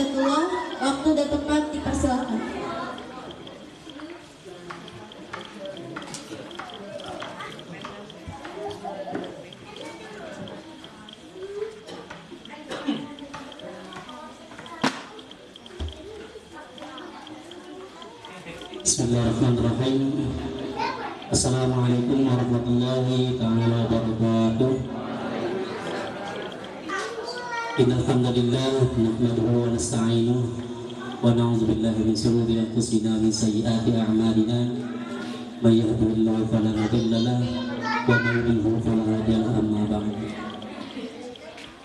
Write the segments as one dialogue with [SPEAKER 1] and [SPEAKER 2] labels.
[SPEAKER 1] hidayatullah. Waktu dan tempat dipersilakan.
[SPEAKER 2] Bismillahirrahmanirrahim. Assalamualaikum warahmatullahi ta'ala wabarakatuh. Innal hamdalillah nahmaduhu wa nasta'inuhu wa na'udzu billahi min shururi anfusina wa min sayyiati a'malina. May yahdihillahu fala mudilla lahu wa may yudlil fala hadiya lahu, amma ba'd.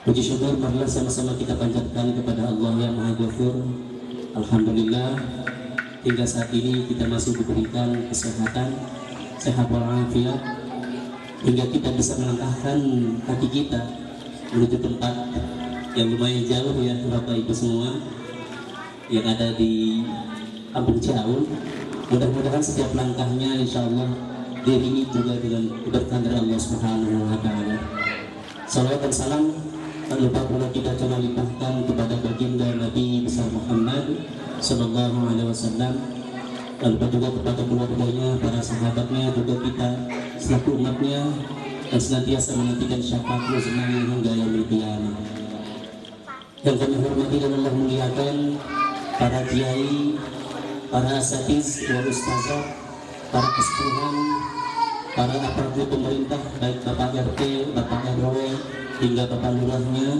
[SPEAKER 2] Puji syukur marilah sama-sama kita panjatkan kepada Allah yang Maha Ghafur. Alhamdulillah, hingga saat ini kita masih diberikan kesehatan, sehat walafiat, hingga kita bisa melangkahkan kaki kita menuju tempat yang lumayan jauh ya Bapak Ibu semua yang ada di Kampung Ciaun. Mudah-mudahan setiap langkahnya insya Allah diiringi juga dengan keberkahan dari Allah Subhanahu wa Ta'ala. Salawat dan salam tak lupa pula kita coba limpahkan kepada baginda Nabi besar Muhammad Sallallahu Alaihi Wasallam, lalu juga kepada keluarganya, para sahabatnya, juga kita selaku umatnya, dan senantiasa menantikan syafaatnya semuanya hingga yaumil qiyamah. Yang kami hormati dan Allah muliakan para kiai, para asatiz, para ustazah, para kesepuhan, para aparatur pemerintah, baik Bapak RT, Bapak RW, hingga Bapak Lurahnya,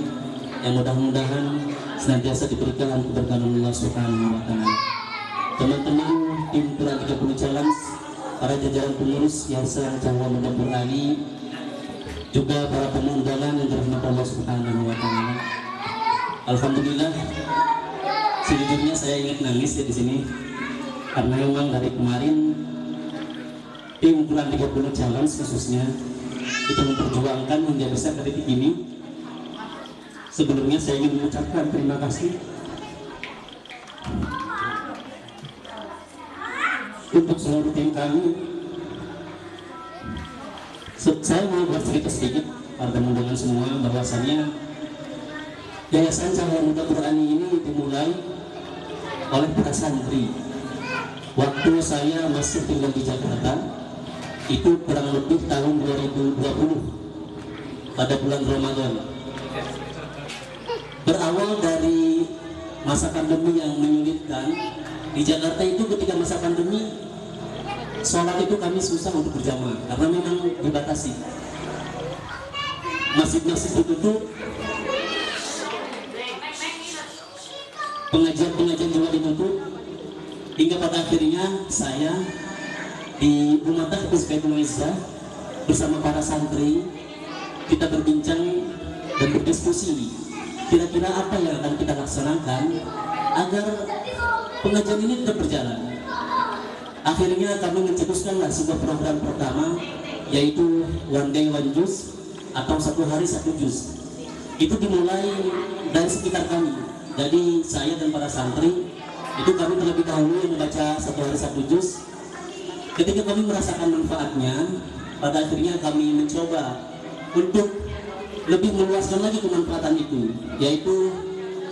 [SPEAKER 2] yang mudah-mudahan senantiasa diberikan keberkahan Allah Subhanahu wa Ta'ala. Teman-teman tim Quran 30 Challenge, para jajaran pengurus Yayasan Cahaya Muda Qur'ani, juga para penunggalan yang dirahmati Allah Subhanahu wa Ta'ala. Alhamdulillah, sejujurnya saya ingat nangis ya di sini, karena memang dari kemarin tim Quran 30 Challenge khususnya itu memperjuangkan hingga bisa ke titik ini. Sebelumnya saya ingin mengucapkan terima kasih untuk seluruh tim kami. Saya mau bercerita sedikit pada teman-teman semua bahwasannya Yayasan Cahaya Muda Qur'ani ini dimulai oleh para santri. Waktu saya masih tinggal di Jakarta, itu kurang lebih tahun 2020 pada bulan Ramadan. Berawal dari masa pandemi yang menyulitkan di Jakarta itu, ketika masa pandemi sholat itu kami susah untuk berjamaah karena memang dibatasi, masjid-masjid ditutup, pengajian juga ditutup, hingga pada akhirnya saya di Rumah Tahfiz Baitul Izzah bersama para santri kita berbincang dan berdiskusi kira-kira apa yang akan kita laksanakan agar pengajian ini tetap berjalan. Akhirnya kami mencetuskanlah sebuah program pertama, yaitu One Day One Juz atau satu hari satu juz. Itu dimulai dari sekitar kami. Jadi saya dan para santri itu kami terlebih dahulu yang membaca satu hari satu juz. Ketika kami merasakan manfaatnya, pada akhirnya kami mencoba untuk lebih meluaskan lagi kemanfaatan itu, yaitu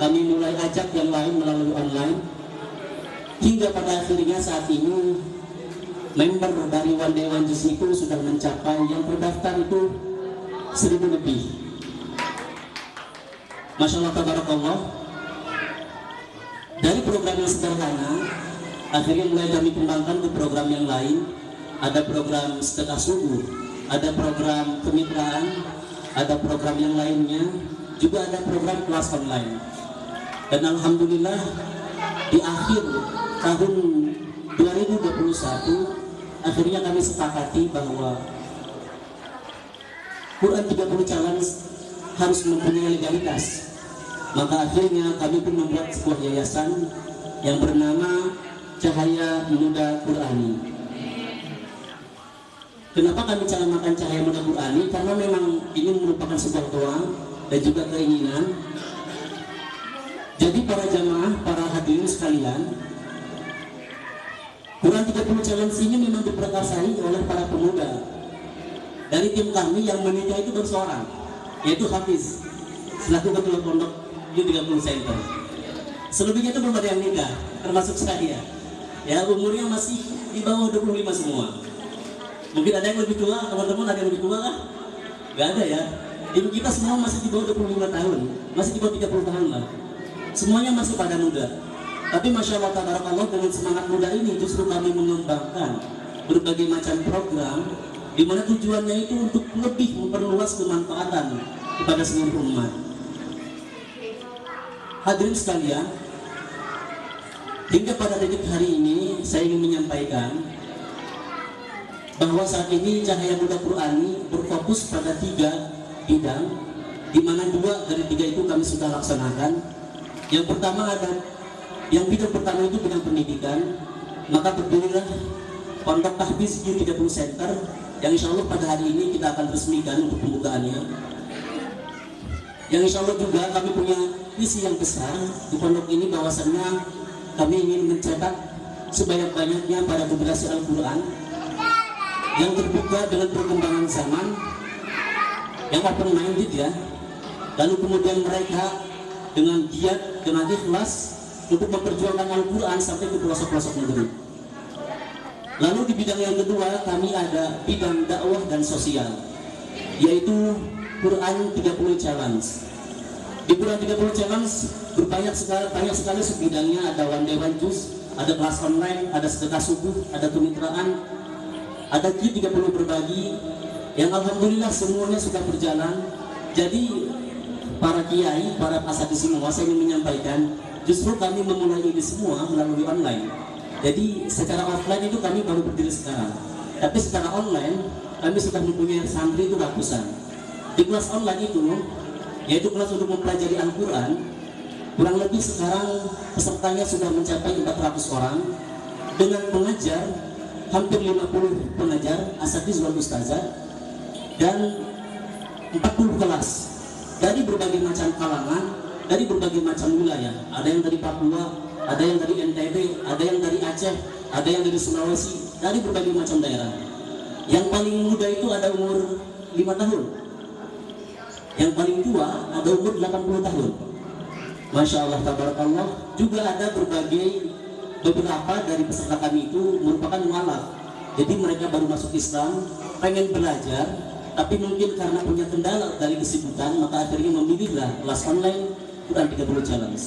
[SPEAKER 2] kami mulai ajak yang lain melalui online, hingga pada akhirnya saat ini member dari One Day One Juz itu sudah mencapai, yang terdaftar itu 1000 lebih. Masya Allah, tabarakallah. Dari program yang sederhana akhirnya mulai kami kembangkan ke program yang lain. Ada program sedekah subuh, ada program kemitraan, ada program yang lainnya, juga ada program kelas online. Dan alhamdulillah di akhir tahun 2021 akhirnya kami sepakati bahwa Quran 30 Challenge harus mempunyai legalitas. Maka akhirnya kami pun membuat sebuah yayasan yang bernama Cahaya Muda Qur'ani. Kenapa kami makan Cahaya Muda Qur'ani? Karena memang ini merupakan sebuah doa dan juga keinginan. Jadi para jamaah, para hadirin sekalian, Quran 30 Challenge ini memang diperkasai oleh para pemuda. Dari tim kami yang menikah itu baru seorang, yaitu Hafiz, selaku ketua pondok U30 Center. Selebihnya itu belum ada yang nikah, termasuk saya. Ya, umurnya masih di bawah 25 semua. Mungkin ada yang lebih tua, teman-teman ada yang lebih tua kan? Gak ada ya. Ibu kita semua masih di bawah 25 tahun, masih di bawah 30 tahun lah. Semuanya masih pada muda. Tapi Masya Allah, tabarakallah, dengan semangat muda ini justru kami mengembangkan berbagai macam program di mana tujuannya itu untuk lebih memperluas kemanfaatan kepada seluruh umat. Hadirin sekalian, hingga pada detik hari ini saya ingin menyampaikan bahwa saat ini Cahaya Muda Qur'ani berfokus pada 3 bidang, di mana 2 dari 3 itu kami sudah laksanakan. Yang pertama yang bidang pertama itu bidang pendidikan, maka berdirilah Pondok Tahfiz U30 Center yang insya Allah pada hari ini kita akan resmikan untuk pembukaannya. Yang insya Allah juga kami punya visi yang besar di pondok ini, bahwasannya kami ingin mencetak sebanyak-banyaknya para generasi Al-Quran yang terbuka dengan perkembangan zaman, yang open minded ya, lalu kemudian mereka dengan giat, dengan ikhlas untuk memperjuangkan Al-Quran sampai ke pelosok-pelosok negeri. Lalu di bidang yang kedua kami ada bidang dakwah dan sosial, yaitu Quran 30 Challenge. Di Quran 30 Challenge banyak sekali subbidangnya. Ada one day one juice, ada kelas online, ada sedekah subuh, ada kemitraan, ada Q30 berbagi, yang alhamdulillah semuanya sudah berjalan. Jadi para kiai, para asatidz semua, saya ingin menyampaikan, justru kami memulai ini semua melalui online. Jadi secara offline itu kami baru berdiri sekarang, tapi secara online kami sudah mempunyai santri itu ratusan. Di kelas online itu, yaitu kelas untuk mempelajari Al-Quran, kurang lebih sekarang pesertanya sudah mencapai 400 orang dengan pengajar hampir 50 pengajar asatidz wal ustazah dan 40 kelas dari berbagai macam kalangan, dari berbagai macam wilayah. Ada yang dari Papua, ada yang dari NTB, ada yang dari Aceh, ada yang dari Sulawesi, dari berbagai macam daerah. Yang paling muda itu ada umur 5 tahun, yang paling tua ada umur 80 tahun. Masya Allah, tabarakallah. Juga ada beberapa dari peserta kami itu merupakan mualaf. Jadi mereka baru masuk Islam, pengen belajar, tapi mungkin karena punya kendala dari kesibukan, maka akhirnya memilihlah kelas online Quran 30 Challenge.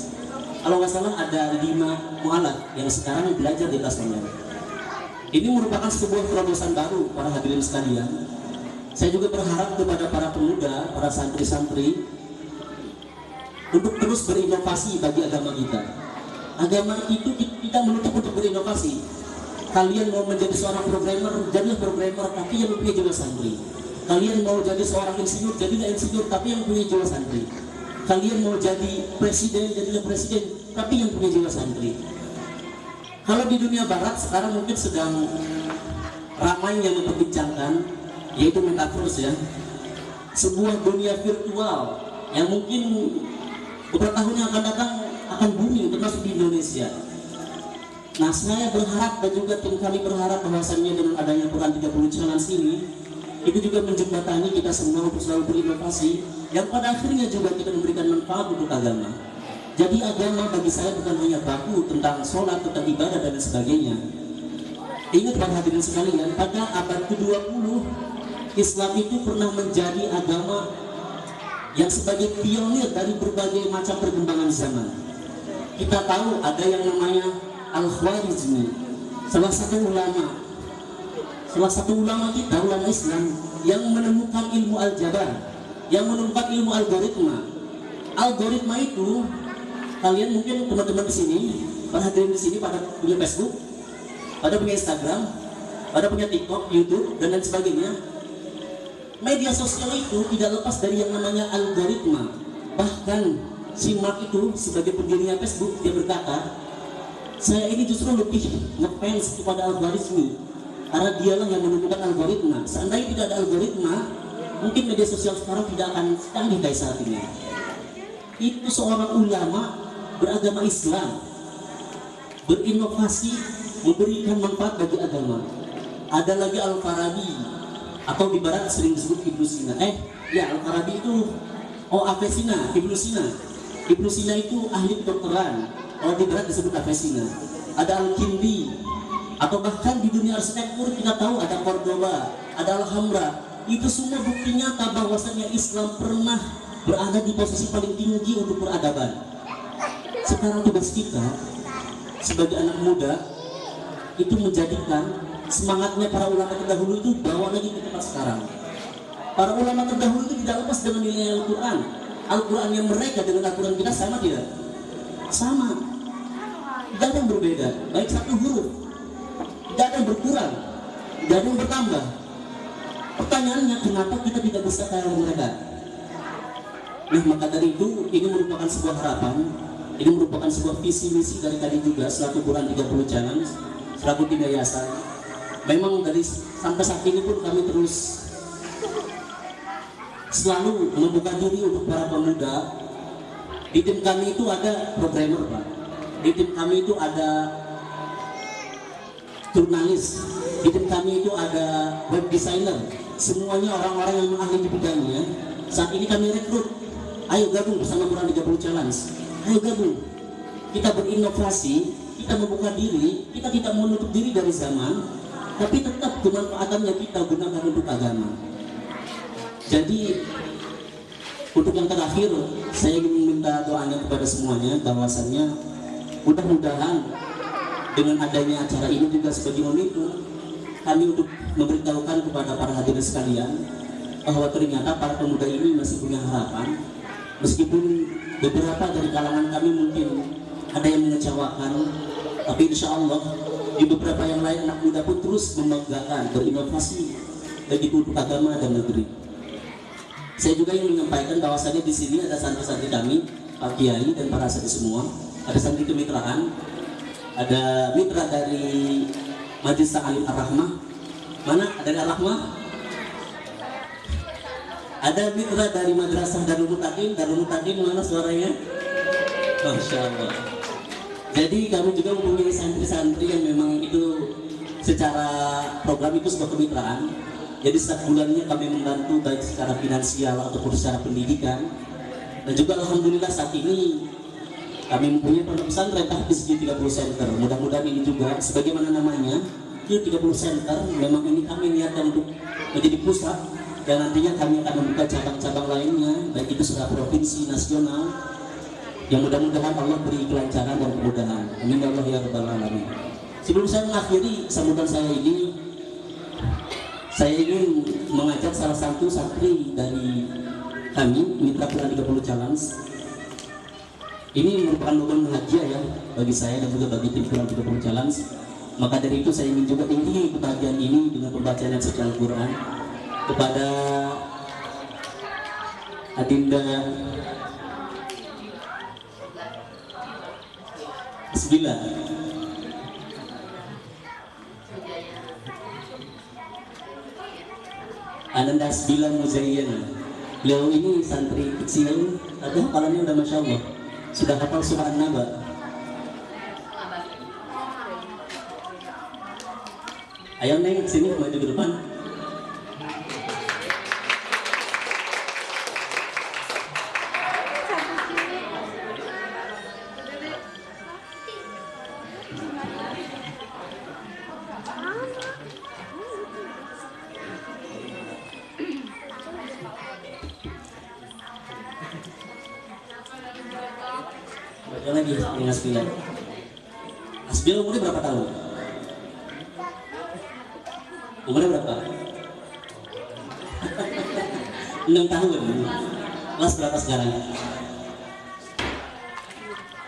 [SPEAKER 2] Kalau nggak salah ada 5 mualaf yang sekarang belajar di kelas online. Ini merupakan sebuah terobosan baru para hadirin sekalian. Saya juga berharap kepada para pemuda, para santri-santri untuk terus berinovasi bagi agama kita. Agama itu kita menuntut untuk berinovasi. Kalian mau menjadi seorang programmer, jadilah programmer, tapi yang punya jiwa santri. Kalian mau jadi seorang insinyur, jadilah insinyur, tapi yang punya jiwa santri. Kalian mau jadi presiden, jadilah presiden, tapi yang punya jiwa santri. Kalau di dunia barat sekarang mungkin sedang ramai yang memperbincangkan, yaitu metaverse ya, sebuah dunia virtual yang mungkin beberapa tahun yang akan datang akan booming, termasuk di Indonesia. Nah, saya berharap dan juga tim kami berharap bahwasannya dengan adanya Quran 30 Challenge ini, itu juga menjembatani kita semua untuk selalu berinovasi, yang pada akhirnya juga kita memberikan manfaat untuk agama. Jadi agama bagi saya bukan hanya baku tentang sholat, tentang ibadah dan sebagainya. Ingat para hadirin sekalian, pada abad ke-20 Islam itu pernah menjadi agama yang sebagai pionir dari berbagai macam perkembangan zaman. Kita tahu ada yang namanya Al-Khwarizmi, salah satu ulama kita, ulama Islam yang menemukan ilmu aljabar, yang menemukan ilmu algoritma. Algoritma itu, kalian mungkin teman-teman di sini, para hadirin di sini pada punya Facebook, pada punya Instagram, pada punya TikTok, YouTube dan lain sebagainya. Media sosial itu tidak lepas dari yang namanya algoritma. Bahkan si Mark itu sebagai pendirinya Facebook, dia berkata, saya ini justru lebih ngefans kepada algoritma, karena dialah yang menemukan algoritma. Seandainya tidak ada algoritma, mungkin media sosial sekarang tidak akan canggih kayak saat ini. Itu seorang ulama beragama Islam, berinovasi, memberikan manfaat bagi agama. Ada lagi Al-Farabi, atau di barat sering disebut Ibnu Sina. Al-Farabi itu Avicenna, Ibnu Sina. Ibnu Sina itu ahli kedokteran, roti berat disebut Avesina, ada Al-Kindi, atau bahkan di dunia arsitektur kita tahu ada Cordoba, ada Alhambra. Itu semua bukti nyata bahwasanya Islam pernah berada di posisi paling tinggi untuk peradaban. Sekarang tugas kita sebagai anak muda itu menjadikan semangatnya para ulama terdahulu itu bawa lagi ke tempat sekarang. Para ulama terdahulu itu tidak lepas dengan nilai Al-Quran. Al-Quran yang mereka dengan Al-Quran kita sama tidak? Sama. Tidak ada yang berbeda, baik satu huruf. Tidak ada yang berkurang, tidak ada yang bertambah. Pertanyaannya, kenapa kita tidak bisa kayak mereka? Nah, maka dari itu, ini merupakan sebuah harapan, ini merupakan sebuah visi misi dari tadi juga selaku Quran 30 Challenge, selaku tim yayasan. Memang dari sampai saat ini pun kami terus selalu membuka diri untuk para pemuda. Di tim kami itu ada programmer, Pak. Di tim kami itu ada jurnalis. Di tim kami itu ada web designer. Semuanya orang-orang yang ahli di bidangnya. Saat ini kami rekrut. Ayo gabung bersama Quran 30 Challenge. Ayo gabung. Kita berinovasi, kita membuka diri, kita tidak menutup diri dari zaman, tapi tetap kemanfaatannya kita gunakan untuk agama. Jadi untuk yang terakhir, saya ingin meminta doanya kepada semuanya, bahwasannya mudah-mudahan dengan adanya acara ini juga sebagai momentum kami untuk memberitahukan kepada para hadirin sekalian bahwa ternyata para pemuda ini masih punya harapan, meskipun beberapa dari kalangan kami mungkin ada yang mengecewakan, tapi insya Allah di beberapa yang lain anak muda pun terus membanggakan, berinovasi baik itu untuk agama dan negeri. Saya juga ingin menyampaikan bahwasannya di sini ada santri-santri kami, Pak Kiai dan para santri semua, ada santri kemitraan, ada mitra dari Majelis Ta'alim Ar-Rahmah. Mana? Dari Ar-Rahmah? Ada mitra dari Madrasah Darul Mutakin. Darul Mutakin mana suaranya? Masya Allah. Jadi kami juga mempunyai santri-santri yang memang itu secara program itu sebuah kemitraan. Jadi setiap bulannya kami membantu baik secara finansial ataupun secara pendidikan. Dan juga alhamdulillah saat ini kami mempunyai pondok pesantren tahfiz 30 center. Mudah-mudahan ini juga sebagaimana namanya Q 30 center, memang ini kami niatkan untuk menjadi pusat dan nantinya kami akan membuka cabang-cabang lainnya baik itu secara provinsi, nasional. Yang mudah-mudahan Allah beri kelancaran dan kemudahan. Amin ya Allah ya rabbal alamin. Sebelum saya mengakhiri sambutan saya ini, saya ingin mengajak salah satu santri dari kami, mitra Quran 30 Challenge. Ini merupakan momen bahagia ya bagi saya dan juga bagi tim Quran 30 Challenge. Maka dari itu saya ingin juga tinggi kebahagiaan ini dengan pembacaan dan suci Al-Quran kepada Adinda Asbila. Ananda Asbila Muzayyana. Beliau ini santri kecil, tapi hafalannya udah Masya Allah, sudah hafal surah An-Naba. Ayo Neng, sini maju ke depan. Baca lagi dengan Asbila. Asbila umurnya berapa tahun? Umurnya berapa? 6 tahun. Kelas berapa sekarang?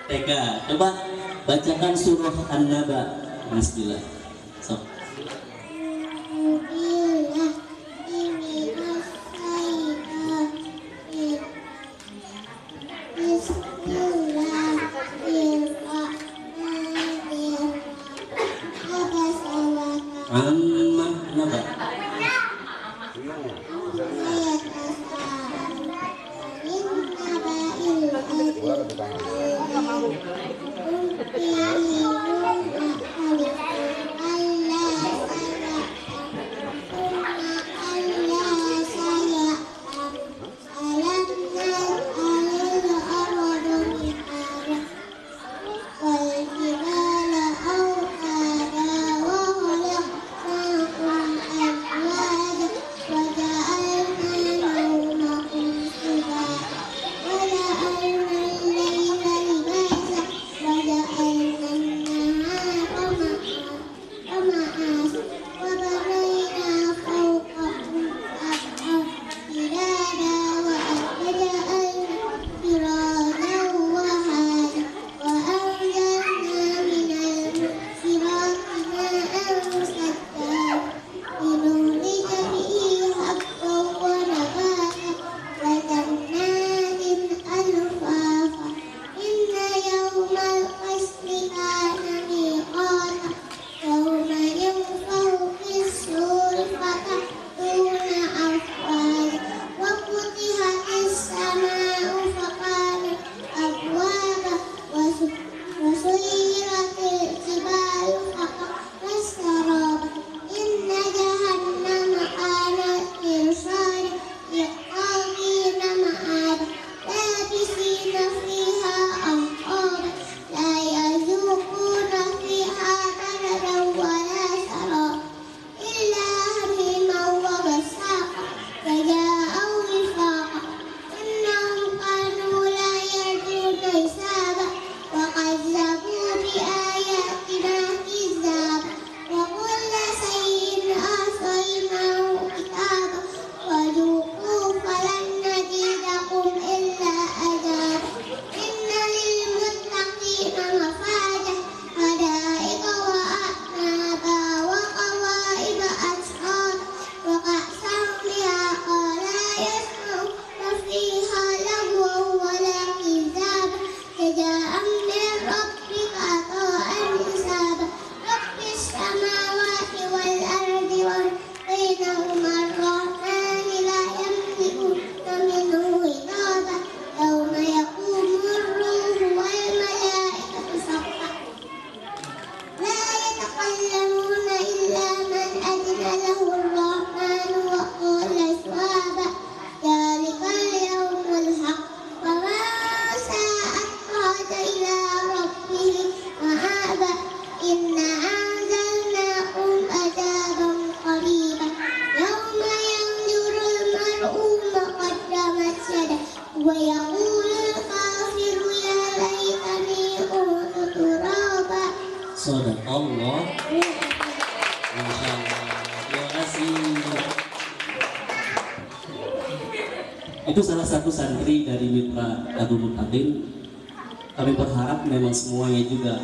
[SPEAKER 2] TK. Coba bacakan surah An-Naba, Asbila. So. Sadaqallah. Masya Allah. Terima kasih. Itu salah satu santri dari Mitra Abu Mutakin. Kami berharap memang semuanya juga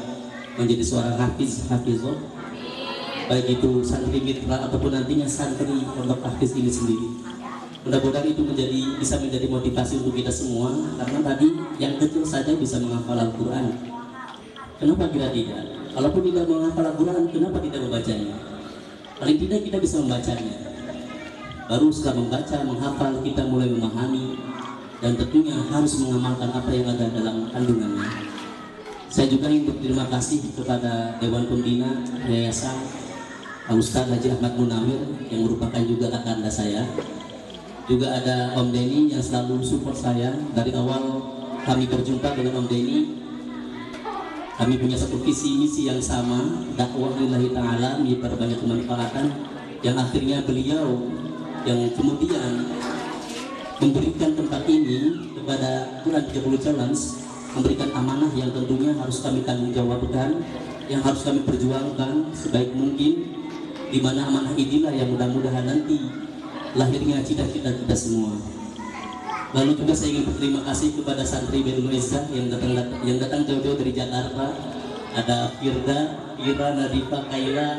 [SPEAKER 2] menjadi seorang hafizah, baik itu santri mitra ataupun nantinya santri untuk hafiz ini sendiri. Mudah-mudahan itu bisa menjadi motivasi untuk kita semua, karena tadi yang kecil saja bisa menghafal Al-Quran. Kenapa kita tidak? Kalaupun tidak menghafal Al-Quran, kenapa tidak membacanya? Paling tidak kita bisa membacanya. Baru setelah membaca, menghafal, kita mulai memahami, dan tentunya harus mengamalkan apa yang ada dalam kandungannya. Saya juga ingin berterima kasih kepada Dewan Pembina Yayasan Ustaz Haji Ahmad Munawir yang merupakan juga kakak anda saya. Juga ada Om Denny yang selalu support saya dari awal kami berjumpa dengan Om Denny. Kami punya satu visi misi yang sama, dakwah lillahi ta'ala, menyebar banyak kemanfaatan, yang akhirnya beliau yang kemudian memberikan tempat ini kepada Quran 30 Challenge, memberikan amanah yang tentunya harus kami tanggung jawabkan, yang harus kami perjuangkan sebaik mungkin, di mana amanah inilah yang mudah-mudahan nanti lahirnya cita-cita kita semua. Lalu juga saya ingin berterima kasih kepada santri Bedul Izzah yang datang jauh-jauh dari Jakarta. Ada Firda, Ira, Nadifa, Kaila,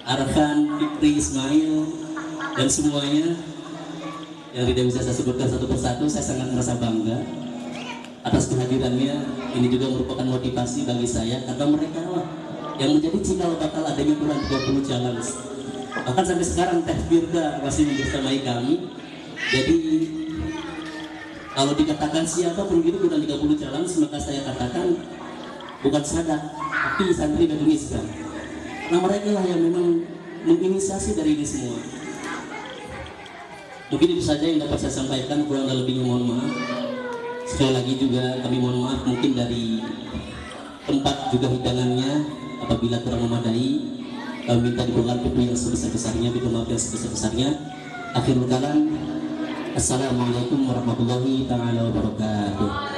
[SPEAKER 2] Arfan, Fikri, Ismail, dan semuanya yang tidak bisa saya sebutkan satu persatu. Saya sangat merasa bangga atas kehadirannya. Ini juga merupakan motivasi bagi saya, karena mereka lah yang menjadi cikal bakal adanya Quran 30 Challenge. Bahkan sampai sekarang Teh Firda masih bersamai kami. Jadi kalau dikatakan siapapun gitu Quran 30 Challenge, maka saya katakan bukan Sadat, tapi santri Bedul Izzah. Karena mereka lah yang memang menginisiasi dari ini semua. Mungkin itu saja yang dapat saya sampaikan, kurang dan lebihnya mohon maaf. Sekali lagi juga kami mohon maaf mungkin dari tempat juga hidangannya apabila kurang memadai. Kami minta dibukakan pintu yang sebesar-besarnya, pintu maaf yang sebesar-besarnya. Akhirul kalam, assalamualaikum warahmatullahi taala wabarakatuh.